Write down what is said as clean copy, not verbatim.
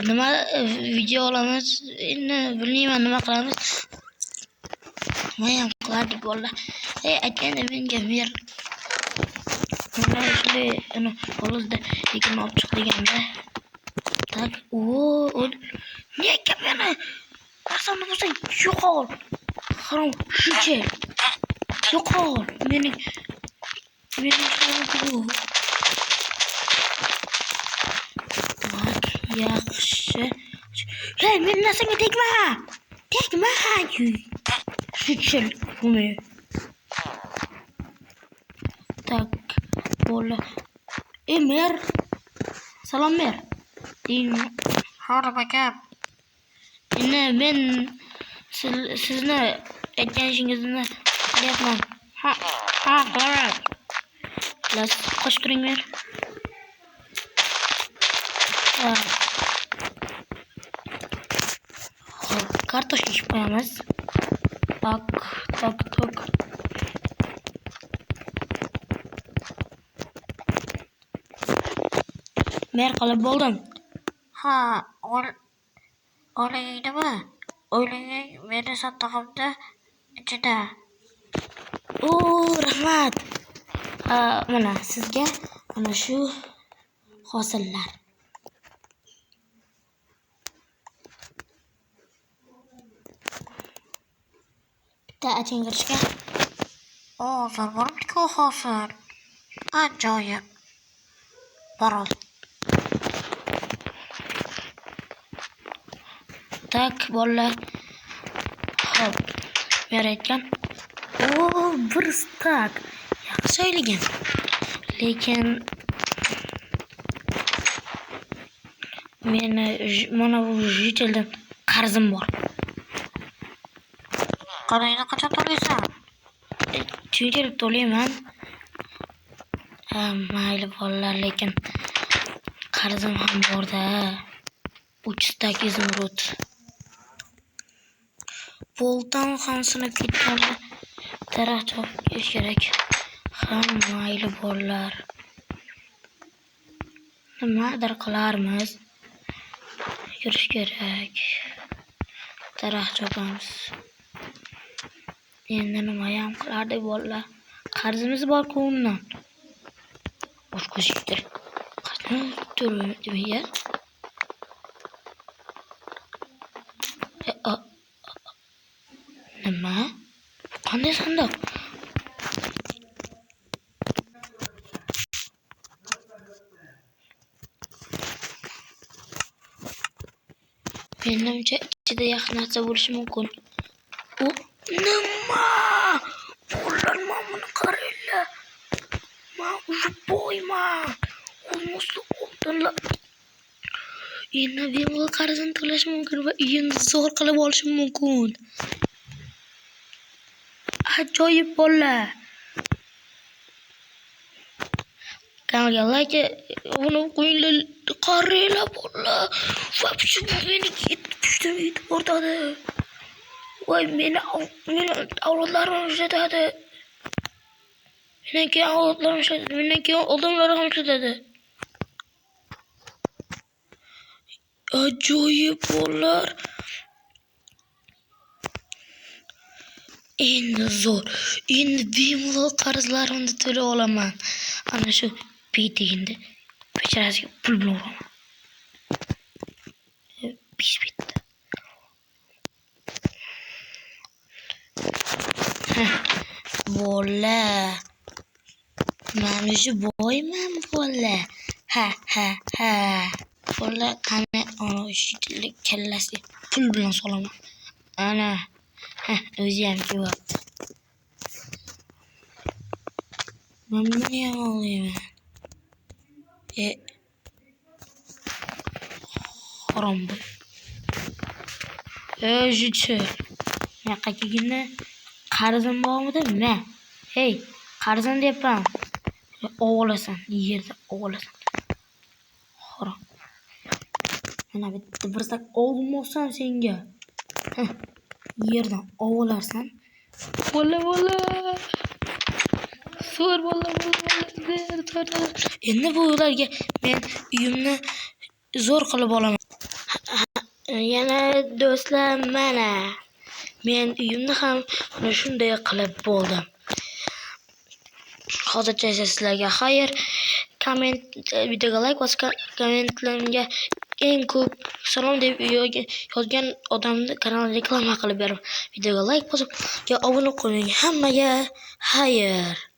nima video olamiz, endi bilmayman nima qilamiz. Nima ham qilardik bolalar. Aytganda menga mer mana shunday qo'lida lekin olib chiq deganda. Tak, nega meni narsani bo'lsang yo'qol. Harom shuncha. Yo'qol. Mening bu. Bak, yaxshi. Hey, men narsanga tegma. Tegma. Shuncha buni. Tak, bola. Mer. Salom mer. Harap aka. Men sizni aytganingizni qilyapman. Ha, qilaman. Las qo'shib turing mer. Kartoshka yeyib qo'yamiz. Tok. Mer qilib bo'ldim. Ha, o'ylaydimi? O'ylang, meni sotog'imda ichida. Rahmat. Mana sizga mana shu hosillar. Bitta aching kirishga. Zo'rbormi-ku hosil. Ajoyib. Barol. Tak, bolalar. Hop. Mer aytgan. Bir stak. Yaxshi o'ylagan. Lekin meni mana bu jitildan qarzim bor. Qarayni qachon to'laysan? Tushuntirib to'layman. Mayli bolalar, lekin qarzim ham bor-da. 3 stak izimrud. Boltan ham sinib ketganda daraxt chopish kerak. Mayli bolalar. Nimadir qilarmiz. Yurish kerak. Daraxt chopamiz. Endi nima ham qilardik bolalar? Qarzimiz bor-ku undan. Boshqa shekil. Qanday turibdi? Nima? Qanday sandoq? Menimcha ichida yaxshi narsa bo'lishi mumkin. Nima? Bolalar, mana buni qaranglar. Men o'sha boyman. Olmosli oltinlar. Endi bemalol qarzini to'lash mumkin va uyini zo'r qilib olish mumkin. Ajoyib bolalar. Kanalga like, uni qo'yinglar, qaranglar bolalar. Вообще meni yetib o'rtadi. Voy, meni avlodlarim ishlatadi. Meniki avlodlarim ishlatadi. Meniki odamlar ham ishlatadi. Ajoyib bolalar. Endi zo'r. Endi bemalol qarzlarimni to'lay olaman. Ana shu endi pecharasiga pul bilan uraman. 5 bitta. Bola. Mana shu boyman bola. Ha. Bola qani ana shu kallasi pul bilan solaman. Ana. O'zi ham kelyapti. Mana ham olayman. Harom bu. Jichi. Yoqqa kelganda qarzim bormidi? Nima? Hey, qarzim deyapman. O'g'lasan, yerda o'g'lasan. Harom. Mana bitta bir stak olmoqsan senga. Yerdan o'g'larsan. Bola. So'r bola. Endi bu ularga men uyimni zo'r qilib olaman. Yana do'stlar, mana men uyimni ham mana shunday qilib bo'ldim. Hozircha esa sizlarga xayr. Videoga like bosib, kommentlarimga eng ko'p salom deb yozgan odamni kanalini reklama qilib beraman. Videoga like bosib, obuna bo'ling. Hammaga xayr.